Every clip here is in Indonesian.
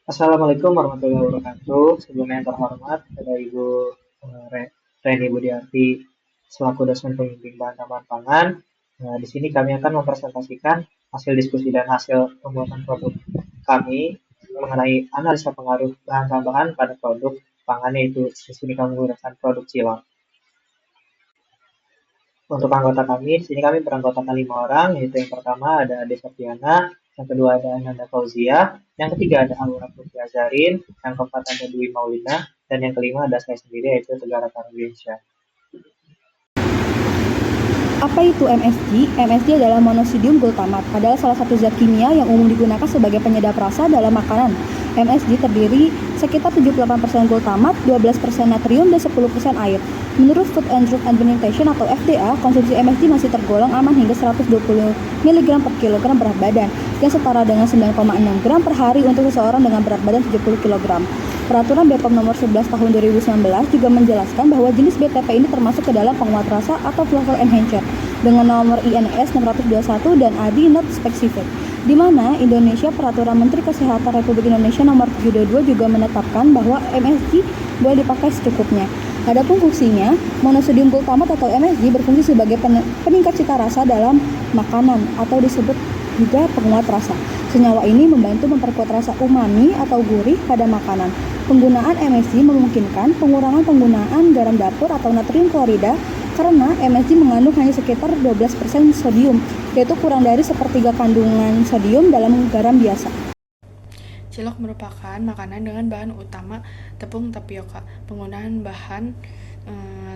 Assalamualaikum warahmatullahi wabarakatuh. Sebelumnya yang terhormat kepada Ibu Reni Budiarti selaku dosen pembimbing bahan tambahan pangan. Nah, di sini kami akan mempresentasikan hasil diskusi dan hasil pembuatan produk kami mengenai analisa pengaruh bahan tambahan pada produk pangan, yaitu di sini kami menggunakan produk cilok. Untuk anggota kami, di sini kami beranggotakan 5 orang, yaitu yang pertama ada Ade Septiana, yang kedua ada Ananda Fauzia, yang ketiga ada Aura Putri Azarin, yang keempat ada Dwi Maulina, dan yang kelima ada saya sendiri, yaitu Tegar Tarbiansyah. Apa itu MSG? MSG adalah monosodium glutamat, adalah salah satu zat kimia yang umum digunakan sebagai penyedap rasa dalam makanan. MSG terdiri sekitar 78% glutamat, 12% natrium, dan 10% air. Menurut Food and Drug Administration atau FDA, konsumsi MSG masih tergolong aman hingga 120 mg per kilogram berat badan, yang setara dengan 9,6 gram per hari untuk seseorang dengan berat badan 70 kg. Peraturan BPOM nomor 11 tahun 2019 juga menjelaskan bahwa jenis BTP ini termasuk ke dalam penguat rasa atau flavor enhancer dengan nomor INS 621 dan ADI not specific, di mana Indonesia Peraturan Menteri Kesehatan Republik Indonesia nomor 722 juga menetapkan bahwa MSG boleh dipakai secukupnya. Adapun fungsinya, monosodium glutamat atau MSG berfungsi sebagai peningkat cita rasa dalam makanan atau disebut juga penguat rasa. Senyawa ini membantu memperkuat rasa umami atau gurih pada makanan. Penggunaan MSG memungkinkan pengurangan penggunaan garam dapur atau natrium klorida karena MSG mengandung hanya sekitar 12% sodium, yaitu kurang dari sepertiga kandungan sodium dalam garam biasa. Cilok merupakan makanan dengan bahan utama tepung tapioka. Penggunaan bahan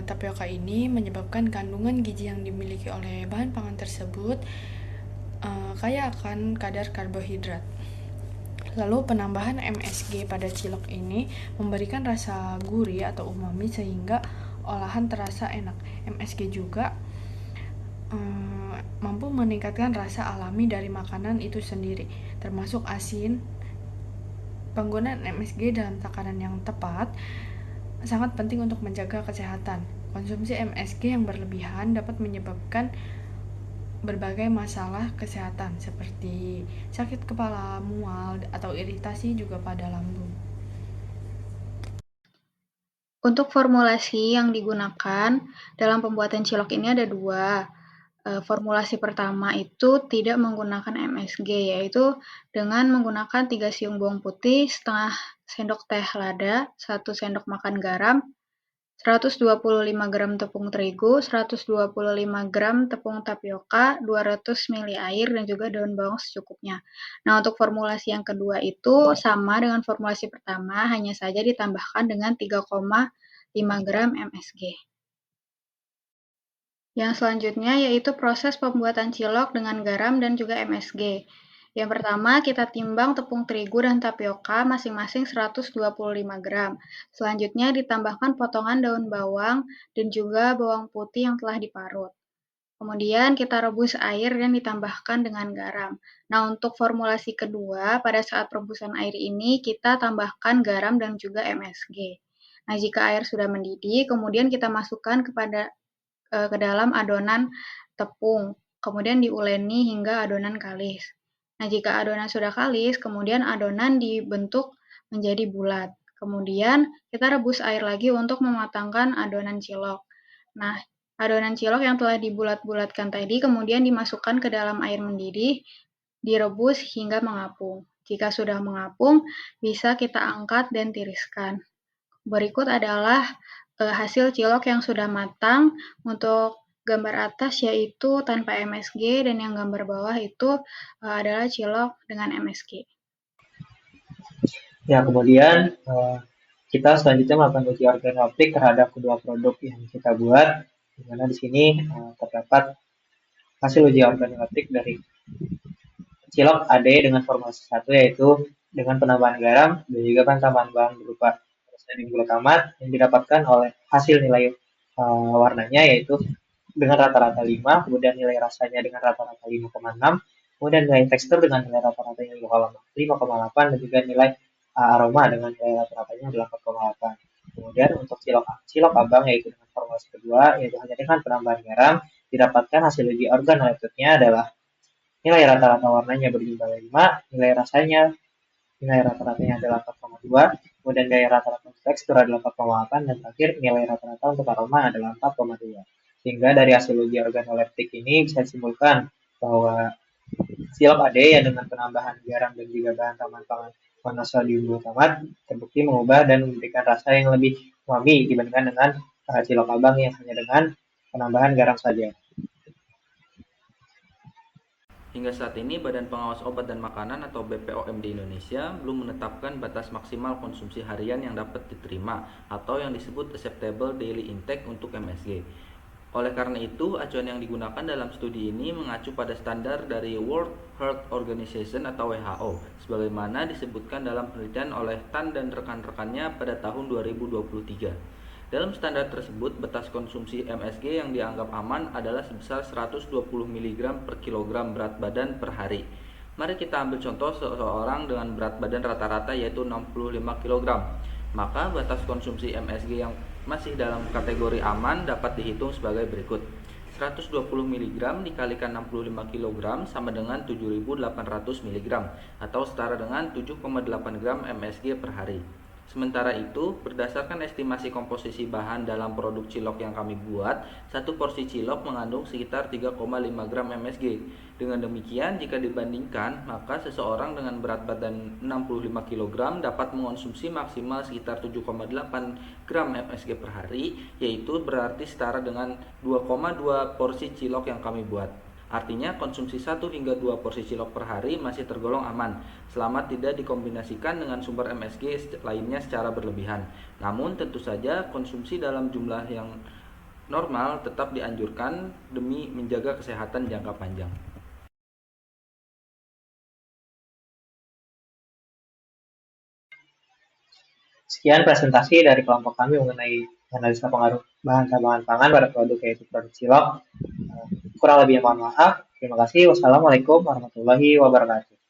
tapioka ini menyebabkan kandungan gizi yang dimiliki oleh bahan pangan tersebut kaya akan kadar karbohidrat. Lalu penambahan MSG pada cilok ini memberikan rasa gurih atau umami sehingga olahan terasa enak. MSG juga mampu meningkatkan rasa alami dari makanan itu sendiri, termasuk asin. Penggunaan MSG dalam takaran yang tepat sangat penting untuk menjaga kesehatan. Konsumsi MSG yang berlebihan dapat menyebabkan berbagai masalah kesehatan seperti sakit kepala, mual, atau iritasi juga pada lambung. Untuk formulasi yang digunakan dalam pembuatan cilok ini ada dua. Formulasi pertama itu tidak menggunakan MSG, yaitu dengan menggunakan 3 siung bawang putih, setengah sendok teh lada, 1 sendok makan garam, 125 gram tepung terigu, 125 gram tepung tapioka, 200 ml air, dan juga daun bawang secukupnya. Nah, untuk formulasi yang kedua itu sama dengan formulasi pertama, hanya saja ditambahkan dengan 3,5 gram MSG. Yang selanjutnya yaitu proses pembuatan cilok dengan garam dan juga MSG. Yang pertama, kita timbang tepung terigu dan tapioka masing-masing 125 gram. Selanjutnya ditambahkan potongan daun bawang dan juga bawang putih yang telah diparut. Kemudian kita rebus air dan ditambahkan dengan garam. Nah, untuk formulasi kedua, pada saat perebusan air ini kita tambahkan garam dan juga MSG. Nah, jika air sudah mendidih, kemudian kita masukkan ke dalam adonan tepung, kemudian diuleni hingga adonan kalis. Nah, jika adonan sudah kalis, kemudian adonan dibentuk menjadi bulat. Kemudian kita rebus air lagi untuk mematangkan adonan cilok. Nah, adonan cilok yang telah dibulat-bulatkan tadi kemudian dimasukkan ke dalam air mendidih, direbus hingga mengapung. Jika sudah mengapung, bisa kita angkat dan tiriskan. Berikut adalah hasil cilok yang sudah matang. Untuk gambar atas yaitu tanpa MSG dan yang gambar bawah itu adalah cilok dengan MSG. Ya, kemudian kita selanjutnya melakukan uji organoleptik terhadap kedua produk yang kita buat, di mana di sini terdapat hasil uji organoleptik dari cilok AD dengan formulasi 1, yaitu dengan penambahan garam dan juga tambahan bahan berupa sodium glutamat yang didapatkan oleh hasil nilai warnanya yaitu dengan rata-rata 5, kemudian nilai rasanya dengan rata-rata 5,6, kemudian nilai tekstur dengan nilai rata-ratanya 5,8, dan juga nilai aroma dengan nilai rata-ratanya 8,8. Kemudian untuk cilok abang yaitu dengan formulasi kedua, yaitu hanya dengan penambahan garam, didapatkan hasil uji organoleptiknya adalah nilai rata-rata warnanya berjumlah 5, nilai rasanya nilai rata-ratanya adalah 4,2, kemudian gaya rata-rata untuk tekstur adalah 4,8, dan terakhir nilai rata-rata untuk aroma adalah 4,2. Sehingga dari hasil uji organoleptik ini bisa disimpulkan bahwa sirup AD yang dengan penambahan garam dan juga bahan tambahan pangan monosodium glutamat terbukti mengubah dan memberikan rasa yang lebih umami dibandingkan dengan cilok abang yang hanya dengan penambahan garam saja. Hingga saat ini, Badan Pengawas Obat dan Makanan atau BPOM di Indonesia belum menetapkan batas maksimal konsumsi harian yang dapat diterima atau yang disebut acceptable daily intake untuk MSG. Oleh karena itu, acuan yang digunakan dalam studi ini mengacu pada standar dari World Health Organization atau WHO, sebagaimana disebutkan dalam penelitian oleh Tan dan rekan-rekannya pada tahun 2023. Dalam standar tersebut, batas konsumsi MSG yang dianggap aman adalah sebesar 120 mg per kilogram berat badan per hari. Mari kita ambil contoh seseorang dengan berat badan rata-rata yaitu 65 kg. Maka batas konsumsi MSG yang masih dalam kategori aman dapat dihitung sebagai berikut. 120 mg dikalikan 65 kg sama dengan 7.800 mg atau setara dengan 7,8 gram MSG per hari. Sementara itu, berdasarkan estimasi komposisi bahan dalam produk cilok yang kami buat, satu porsi cilok mengandung sekitar 3,5 gram MSG. Dengan demikian, jika dibandingkan, maka seseorang dengan berat badan 65 kg dapat mengonsumsi maksimal sekitar 7,8 gram MSG per hari, yaitu berarti setara dengan 2,2 porsi cilok yang kami buat. Artinya konsumsi 1 hingga 2 porsi cilok per hari masih tergolong aman selama tidak dikombinasikan dengan sumber MSG lainnya secara berlebihan. Namun tentu saja konsumsi dalam jumlah yang normal tetap dianjurkan demi menjaga kesehatan jangka panjang. Sekian presentasi dari kelompok kami mengenai analisa pengaruh bahan tambahan pangan pada produk yaitu produk cilok. Kurang lebihnya mohon maaf. Terima kasih. Wassalamualaikum warahmatullahi wabarakatuh.